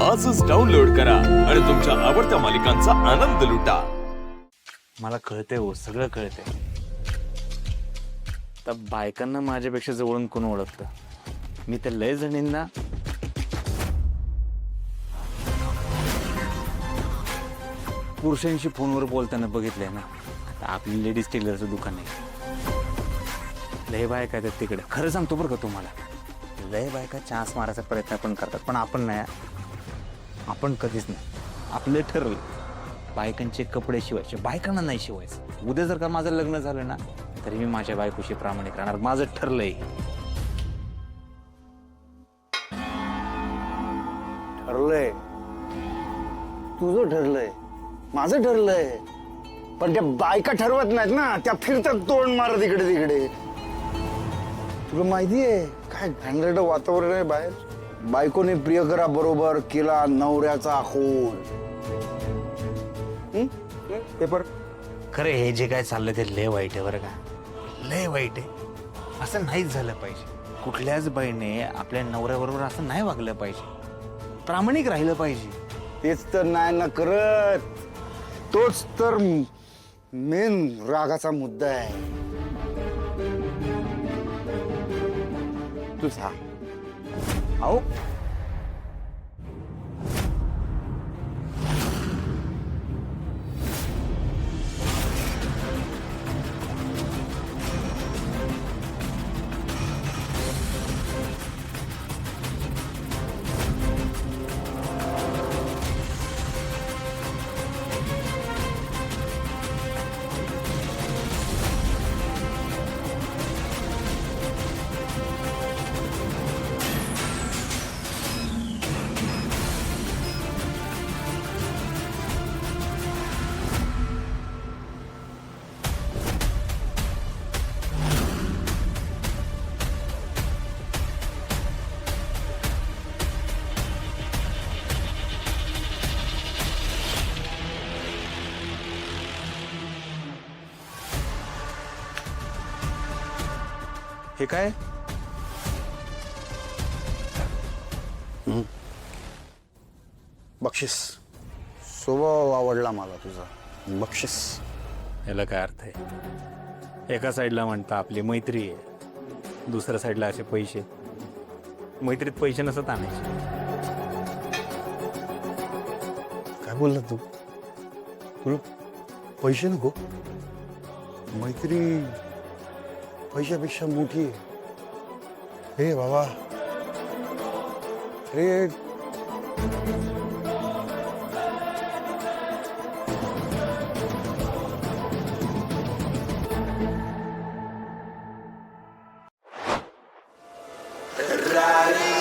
आजच डाउनलोड करा आणि तुमच्या आवडत्या मालिकांचा आनंद लुटा. मला कळतंय हो, सगळं कळतंय. तर बायकांना माझ्यापेक्षा जवळून कोण ओळखतं? मी तर लय जणींना पुरुषांशी फोनवर बोलताना बघितलंय ना. आता आपली लेडीज टेलरचं दुकान आहे, लय बायका आहेत तिकडे. खरं सांगतो बरं का तुम्हाला, लय बायका चान्स मारायचा प्रयत्न पण करतात, पण आपण नाही. आपण कधीच नाही. आपलं ठरलं बायकांचे कपडे शिवायचे, बायकांना नाही शिवायचं. उद्या जर का माझं लग्न झालं ना, तरी मी माझ्या बायकोशी प्रामाणिक राहणार. माझं ठरलंय. ठरलंय? तुझं ठरलंय, माझं ठरलंय, पण त्या बायका ठरवत नाहीत ना. त्या फिरतात तोंड मारत इकडे तिकडे. तुला माहितीये काय घाणेरडं वातावरण आहे बाहेर. बायकोने प्रियकरा बरोबर केला नवऱ्याचा खून. पेपर खरं हे जे काय चाललंय ते लय वाईट आहे बरं का, लय वाईट आहे. असं नाहीच झालं पाहिजे. कुठल्याच बाईने आपल्या नवऱ्याबरोबर असं नाही वागलं पाहिजे. प्रामाणिक राहिलं पाहिजे. तेच तर नाही ना करत. तोच तर मेन रागाचा मुद्दा आहे. तुझा अहो हे काय? बक्षीस. स्वभाव आवडला मला तुझा. बक्षीस. याला काय अर्थ आहे? एका साईडला म्हणता आपली मैत्री आहे, दुसऱ्या साईडला असे पैसे. मैत्रीत पैसे नसत आणायचे. काय बोलला तू? तुला पैसे नको? मैत्री पैशापेक्षा मोठी आहे. हे बाबा, हे Rari